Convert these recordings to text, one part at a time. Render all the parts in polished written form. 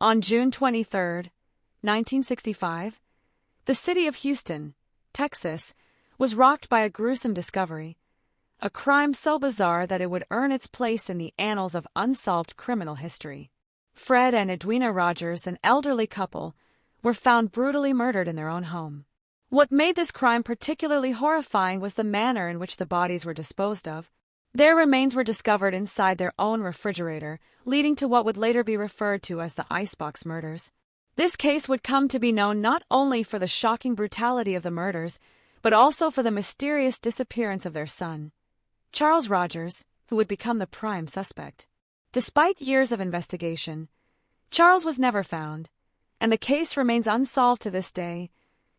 On June 23, 1965, the city of Houston, Texas, was rocked by a gruesome discovery, a crime so bizarre that it would earn its place in the annals of unsolved criminal history. Fred and Edwina Rogers, an elderly couple, were found brutally murdered in their own home. What made this crime particularly horrifying was the manner in which the bodies were disposed of. Their remains were discovered inside their own refrigerator, leading to what would later be referred to as the Icebox Murders. This case would come to be known not only for the shocking brutality of the murders, but also for the mysterious disappearance of their son, Charles Rogers, who would become the prime suspect. Despite years of investigation, Charles was never found, and the case remains unsolved to this day,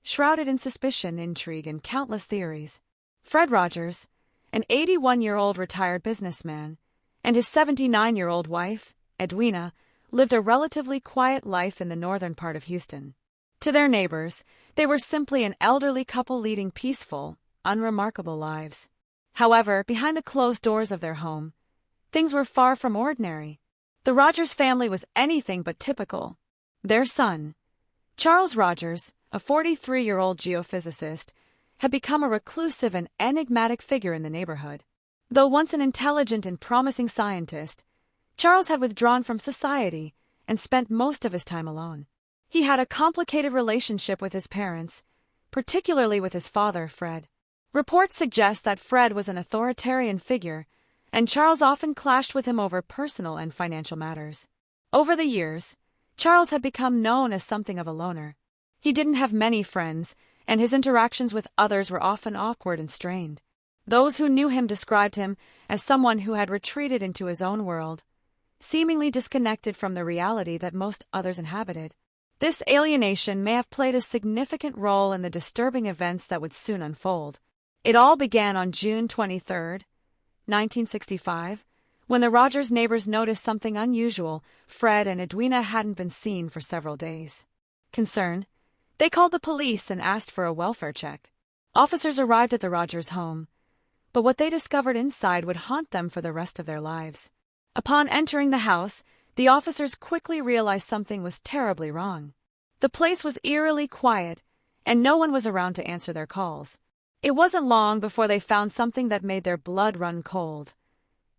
shrouded in suspicion, intrigue, and countless theories. Fred Rogers, an 81-year-old retired businessman, and his 79-year-old wife, Edwina, lived a relatively quiet life in the northern part of Houston. To their neighbors, they were simply an elderly couple leading peaceful, unremarkable lives. However, behind the closed doors of their home, things were far from ordinary. The Rogers family was anything but typical. Their son, Charles Rogers, a 43-year-old geophysicist, had become a reclusive and enigmatic figure in the neighborhood. Though once an intelligent and promising scientist, Charles had withdrawn from society and spent most of his time alone. He had a complicated relationship with his parents, particularly with his father, Fred. Reports suggest that Fred was an authoritarian figure, and Charles often clashed with him over personal and financial matters. Over the years, Charles had become known as something of a loner. He didn't have many friends, and his interactions with others were often awkward and strained. Those who knew him described him as someone who had retreated into his own world, seemingly disconnected from the reality that most others inhabited. This alienation may have played a significant role in the disturbing events that would soon unfold. It all began on June 23, 1965, when the Rogers neighbors noticed something unusual. Fred and Edwina hadn't been seen for several days. Concerned, they called the police and asked for a welfare check. Officers arrived at the Rogers home, but what they discovered inside would haunt them for the rest of their lives. Upon entering the house, the officers quickly realized something was terribly wrong. The place was eerily quiet, and no one was around to answer their calls. It wasn't long before they found something that made their blood run cold.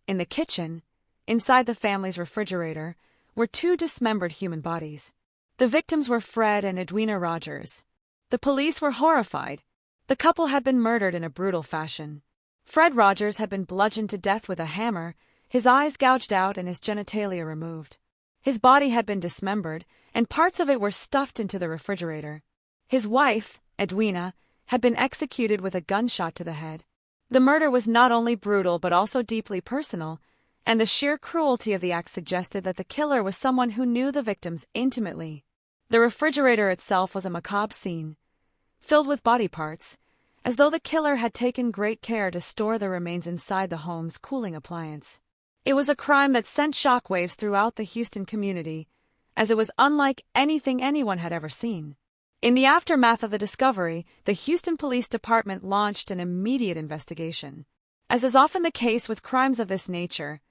In the kitchen, inside the family's refrigerator, were two dismembered human bodies. The victims were Fred and Edwina Rogers. The police were horrified. The couple had been murdered in a brutal fashion. Fred Rogers had been bludgeoned to death with a hammer, his eyes gouged out and his genitalia removed. His body had been dismembered, and parts of it were stuffed into the refrigerator. His wife, Edwina, had been executed with a gunshot to the head. The murder was not only brutal but also deeply personal, and the sheer cruelty of the act suggested that the killer was someone who knew the victims intimately. The refrigerator itself was a macabre scene, filled with body parts, as though the killer had taken great care to store the remains inside the home's cooling appliance. It was a crime that sent shockwaves throughout the Houston community, as it was unlike anything anyone had ever seen. In the aftermath of the discovery, the Houston Police Department launched an immediate investigation. As is often the case with crimes of this nature,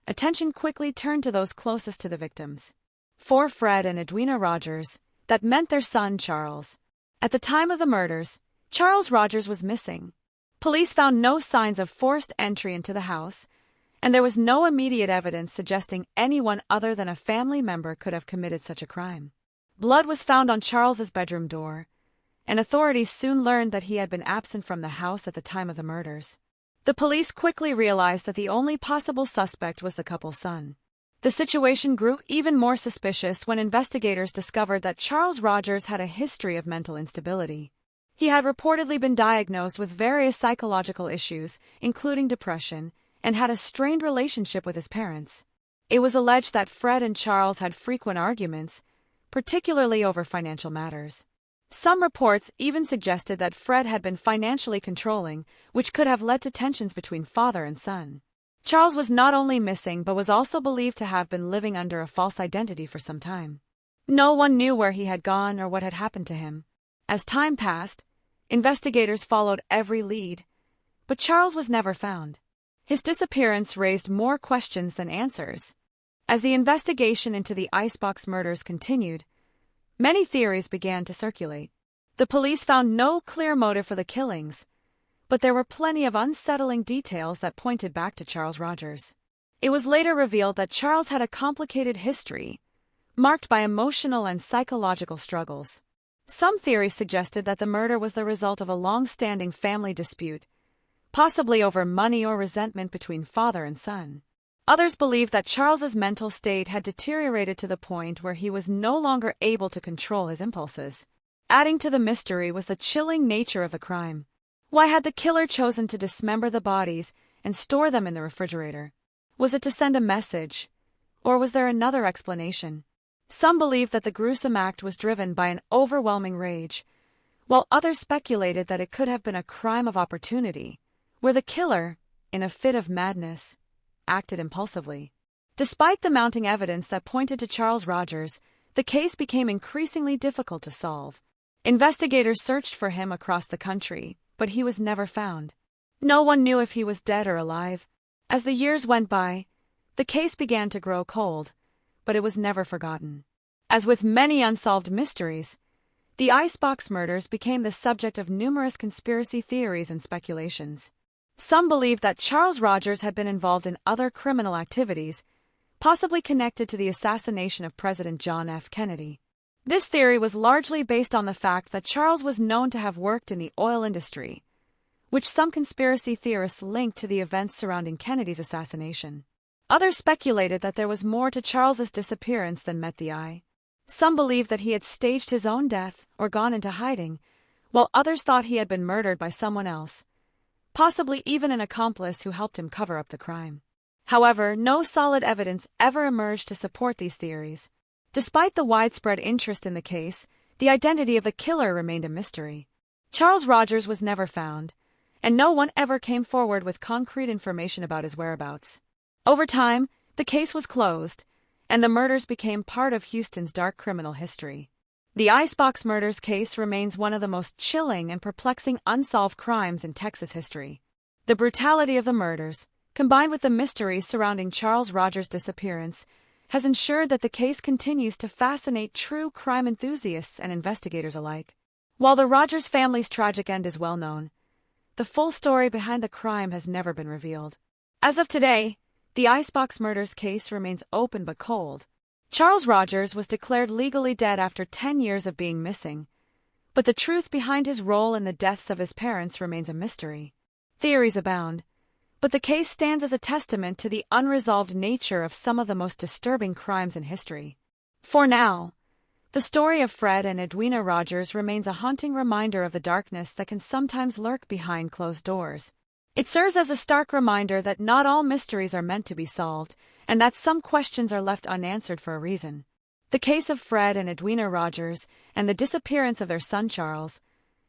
attention quickly turned to those closest to the victims. For Fred and Edwina Rogers, that meant their son Charles. At the time of the murders, Charles Rogers was missing. Police found no signs of forced entry into the house, and there was no immediate evidence suggesting anyone other than a family member could have committed such a crime. Blood was found on Charles's bedroom door, and authorities soon learned that he had been absent from the house at the time of the murders. The police quickly realized that the only possible suspect was the couple's son. The situation grew even more suspicious when investigators discovered that Charles Rogers had a history of mental instability. He had reportedly been diagnosed with various psychological issues, including depression, and had a strained relationship with his parents. It was alleged that Fred and Charles had frequent arguments, particularly over financial matters. Some reports even suggested that Fred had been financially controlling, which could have led to tensions between father and son. Charles was not only missing but was also believed to have been living under a false identity for some time. No one knew where he had gone or what had happened to him. As time passed, investigators followed every lead, but Charles was never found. His disappearance raised more questions than answers. As the investigation into the Icebox murders continued, many theories began to circulate. The police found no clear motive for the killings, but there were plenty of unsettling details that pointed back to Charles Rogers. It was later revealed that Charles had a complicated history, marked by emotional and psychological struggles. Some theories suggested that the murder was the result of a long-standing family dispute, possibly over money or resentment between father and son. Others believed that Charles's mental state had deteriorated to the point where he was no longer able to control his impulses. Adding to the mystery was the chilling nature of the crime. Why had the killer chosen to dismember the bodies and store them in the refrigerator? Was it to send a message, or was there another explanation? Some believed that the gruesome act was driven by an overwhelming rage, while others speculated that it could have been a crime of opportunity, where the killer, in a fit of madness, acted impulsively. Despite the mounting evidence that pointed to Charles Rogers, the case became increasingly difficult to solve. Investigators searched for him across the country, but he was never found. No one knew if he was dead or alive. As the years went by, the case began to grow cold, but it was never forgotten. As with many unsolved mysteries, the Icebox murders became the subject of numerous conspiracy theories and speculations. Some believed that Charles Rogers had been involved in other criminal activities, possibly connected to the assassination of President John F. Kennedy. This theory was largely based on the fact that Charles was known to have worked in the oil industry, which some conspiracy theorists linked to the events surrounding Kennedy's assassination. Others speculated that there was more to Charles's disappearance than met the eye. Some believed that he had staged his own death or gone into hiding, while others thought he had been murdered by someone else, possibly even an accomplice who helped him cover up the crime. However, no solid evidence ever emerged to support these theories. Despite the widespread interest in the case, the identity of the killer remained a mystery. Charles Rogers was never found, and no one ever came forward with concrete information about his whereabouts. Over time, the case was closed, and the murders became part of Houston's dark criminal history. The Icebox Murders case remains one of the most chilling and perplexing unsolved crimes in Texas history. The brutality of the murders, combined with the mysteries surrounding Charles Rogers' disappearance, has ensured that the case continues to fascinate true crime enthusiasts and investigators alike. While the Rogers family's tragic end is well known, the full story behind the crime has never been revealed. As of today, the Icebox Murders case remains open but cold. Charles Rogers was declared legally dead after 10 years of being missing, but the truth behind his role in the deaths of his parents remains a mystery. Theories abound, but the case stands as a testament to the unresolved nature of some of the most disturbing crimes in history. For now, the story of Fred and Edwina Rogers remains a haunting reminder of the darkness that can sometimes lurk behind closed doors. It serves as a stark reminder that not all mysteries are meant to be solved, and that some questions are left unanswered for a reason. The case of Fred and Edwina Rogers and the disappearance of their son Charles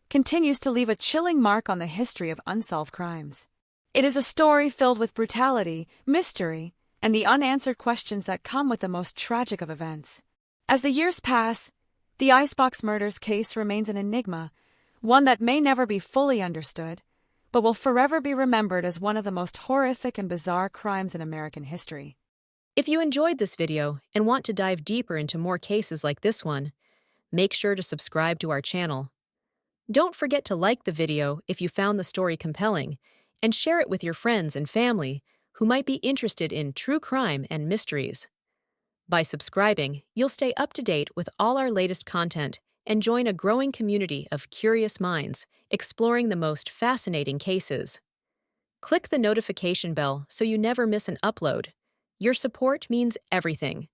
continues to leave a chilling mark on the history of unsolved crimes. It is a story filled with brutality, mystery, and the unanswered questions that come with the most tragic of events. As the years pass, the Icebox Murders case remains an enigma, one that may never be fully understood, but will forever be remembered as one of the most horrific and bizarre crimes in American history. If you enjoyed this video and want to dive deeper into more cases like this one, make sure to subscribe to our channel. Don't forget to like the video if you found the story compelling, and share it with your friends and family who might be interested in true crime and mysteries. By subscribing, you'll stay up to date with all our latest content and join a growing community of curious minds exploring the most fascinating cases. Click the notification bell so you never miss an upload. Your support means everything.